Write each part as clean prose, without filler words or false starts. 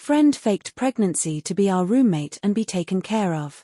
Friend faked pregnancy to be our roommate and be taken care of.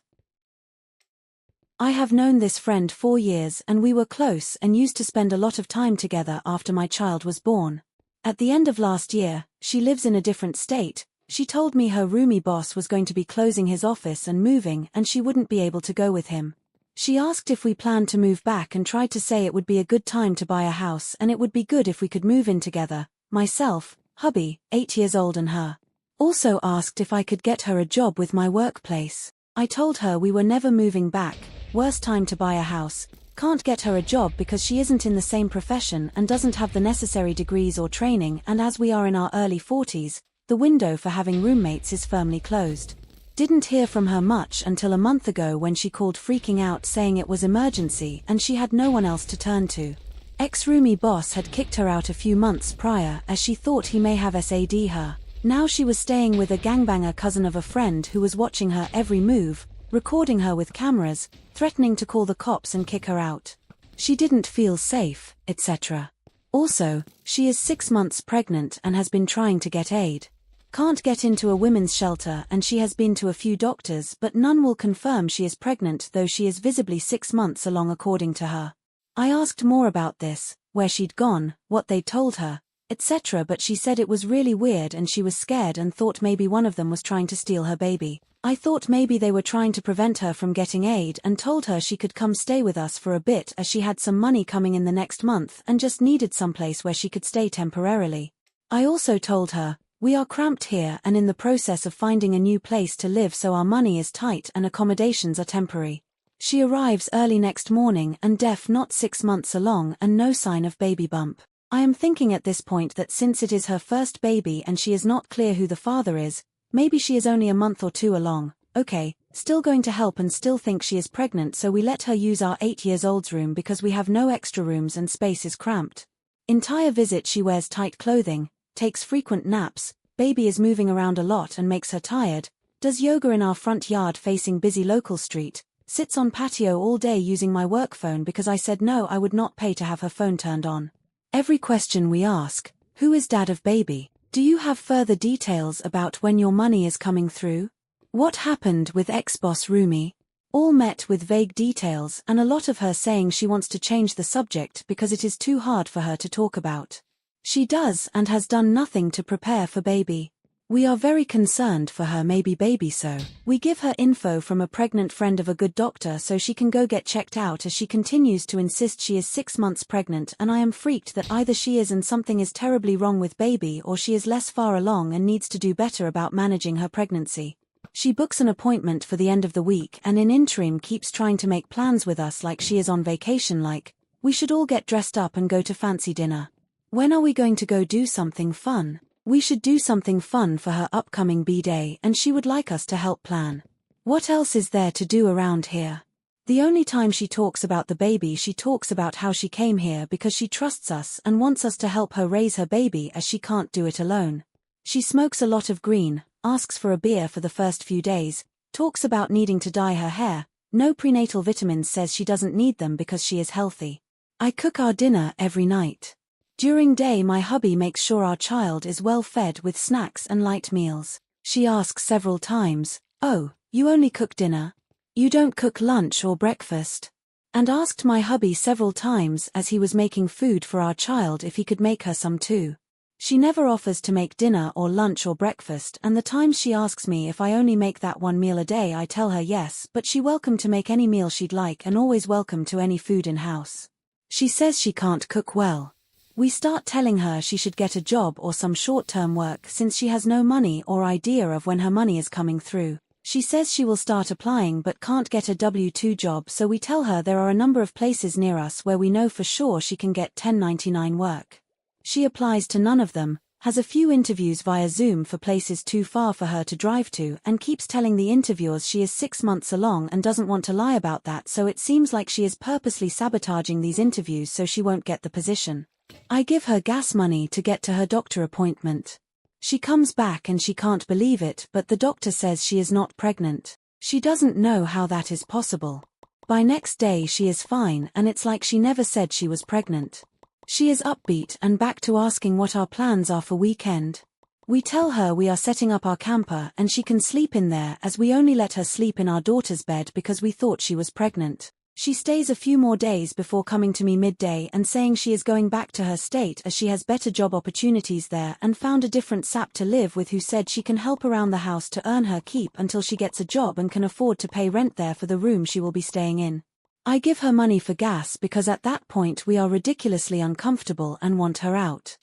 I have known this friend 4 years and we were close and used to spend a lot of time together after my child was born. At the end of last year, she lives in a different state. She told me her roomie boss was going to be closing his office and moving and she wouldn't be able to go with him. She asked if we planned to move back and tried to say it would be a good time to buy a house and it would be good if we could move in together, myself, hubby, 8 years old and her. Also asked if I could get her a job with my workplace. I told her we were never moving back, worst time to buy a house, can't get her a job because she isn't in the same profession and doesn't have the necessary degrees or training, and as we are in our early 40s, the window for having roommates is firmly closed. Didn't hear from her much until a month ago when she called freaking out saying it was emergency and she had no one else to turn to. Ex-roomie boss had kicked her out a few months prior as she thought he may have SAD her. Now she was staying with a gangbanger cousin of a friend who was watching her every move, recording her with cameras, threatening to call the cops and kick her out. She didn't feel safe, etc. Also, she is 6 months pregnant and has been trying to get aid. Can't get into a women's shelter and she has been to a few doctors but none will confirm she is pregnant though she is visibly 6 months along according to her. I asked more about this, where she'd gone, what they told her, etc. but she said it was really weird and she was scared and thought maybe one of them was trying to steal her baby. I thought maybe they were trying to prevent her from getting aid and told her she could come stay with us for a bit as she had some money coming in the next month and just needed someplace where she could stay temporarily. I also told her, we are cramped here and in the process of finding a new place to live so our money is tight and accommodations are temporary. She arrives early next morning and not 6 months along and no sign of baby bump. I am thinking at this point that since it is her first baby and she is not clear who the father is, maybe she is only a month or 2 along, okay, still going to help and still think she is pregnant so we let her use our 8-year-old's room because we have no extra rooms and space is cramped. Entire visit she wears tight clothing, takes frequent naps, baby is moving around a lot and makes her tired, does yoga in our front yard facing busy local street, sits on patio all day using my work phone because I said no I would not pay to have her phone turned on. Every question we ask, who is dad of baby? Do you have further details about when your money is coming through? What happened with ex-boss roomie? All met with vague details and a lot of her saying she wants to change the subject because it is too hard for her to talk about. She does and has done nothing to prepare for baby. We are very concerned for her maybe baby so we give her info from a pregnant friend of a good doctor so she can go get checked out as she continues to insist she is 6 months pregnant and I am freaked that either she is and something is terribly wrong with baby or she is less far along and needs to do better about managing her pregnancy. She books an appointment for the end of the week and in interim keeps trying to make plans with us like she is on vacation like, we should all get dressed up and go to fancy dinner. When are we going to go do something fun? We should do something fun for her upcoming B-day and she would like us to help plan. What else is there to do around here? The only time she talks about the baby she talks about how she came here because she trusts us and wants us to help her raise her baby as she can't do it alone. She smokes a lot of green, asks for a beer for the first few days, talks about needing to dye her hair, no prenatal vitamins says she doesn't need them because she is healthy. I cook our dinner every night. During day my hubby makes sure our child is well fed with snacks and light meals. She asks several times, oh, you only cook dinner? You don't cook lunch or breakfast? And asked my hubby several times as he was making food for our child if he could make her some too. She never offers to make dinner or lunch or breakfast and the times she asks me if I only make that one meal a day I tell her yes but she welcome to make any meal she'd like and always welcome to any food in house. She says she can't cook well. We start telling her she should get a job or some short-term work since she has no money or idea of when her money is coming through. She says she will start applying but can't get a W-2 job so we tell her there are a number of places near us where we know for sure she can get 1099 work. She applies to none of them, has a few interviews via Zoom for places too far for her to drive to and keeps telling the interviewers she is 6 months along and doesn't want to lie about that so it seems like she is purposely sabotaging these interviews so she won't get the position. I give her gas money to get to her doctor appointment. She comes back and she can't believe it but the doctor says she is not pregnant. She doesn't know how that is possible. By next day she is fine and it's like she never said she was pregnant. She is upbeat and back to asking what our plans are for weekend. We tell her we are setting up our camper and she can sleep in there, as we only let her sleep in our daughter's bed because we thought she was pregnant. She stays a few more days before coming to me midday and saying she is going back to her state as she has better job opportunities there and found a different sap to live with who said she can help around the house to earn her keep until she gets a job and can afford to pay rent there for the room she will be staying in. I give her money for gas because at that point we are ridiculously uncomfortable and want her out.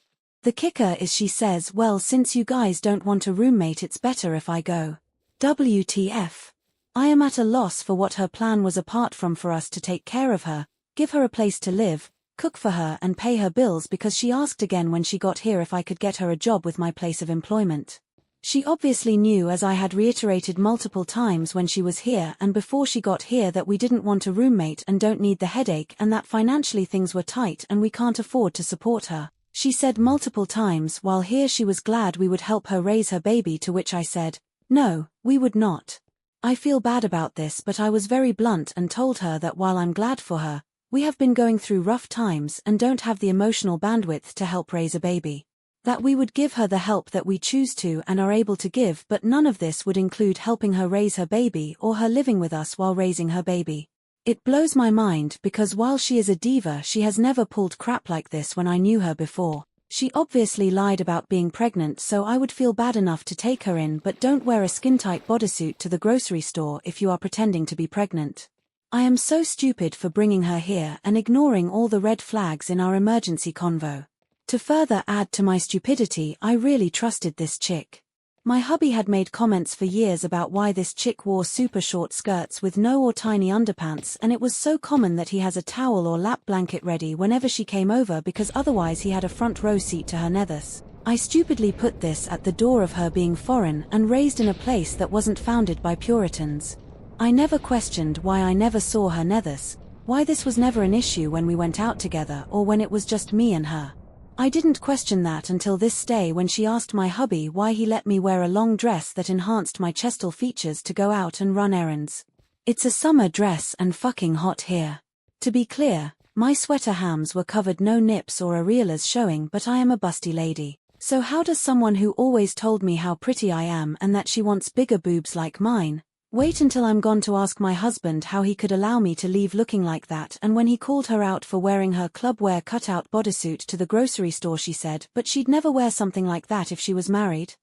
The kicker is she says, well, since you guys don't want a roommate, it's better if I go. WTF. I am at a loss for what her plan was apart from for us to take care of her, give her a place to live, cook for her and pay her bills, because she asked again when she got here if I could get her a job with my place of employment. She obviously knew, as I had reiterated multiple times when she was here and before she got here, that we didn't want a roommate and don't need the headache, and that financially things were tight and we can't afford to support her. She said multiple times while here she was glad we would help her raise her baby, to which I said, no, we would not. I feel bad about this, but I was very blunt and told her that while I'm glad for her, we have been going through rough times and don't have the emotional bandwidth to help raise a baby. That we would give her the help that we choose to and are able to give, but none of this would include helping her raise her baby or her living with us while raising her baby. It blows my mind because while she is a diva, she has never pulled crap like this when I knew her before. She obviously lied about being pregnant, so I would feel bad enough to take her in, but don't wear a skin-tight bodysuit to the grocery store if you are pretending to be pregnant. I am so stupid for bringing her here and ignoring all the red flags in our emergency convo. To further add to my stupidity, I really trusted this chick. My hubby had made comments for years about why this chick wore super short skirts with no or tiny underpants, and it was so common that he has a towel or lap blanket ready whenever she came over because otherwise he had a front row seat to her nethers. I stupidly put this at the door of her being foreign and raised in a place that wasn't founded by Puritans. I never questioned why I never saw her nethers, why this was never an issue when we went out together or when it was just me and her. I didn't question that until this day when she asked my hubby why he let me wear a long dress that enhanced my chestal features to go out and run errands. It's a summer dress and fucking hot here. To be clear, my sweater hams were covered, no nips or areolas showing, but I am a busty lady. So how does someone who always told me how pretty I am and that she wants bigger boobs like mine, wait until I'm gone to ask my husband how he could allow me to leave looking like that? And when he called her out for wearing her clubwear cutout bodysuit to the grocery store, she said, but she'd never wear something like that if she was married.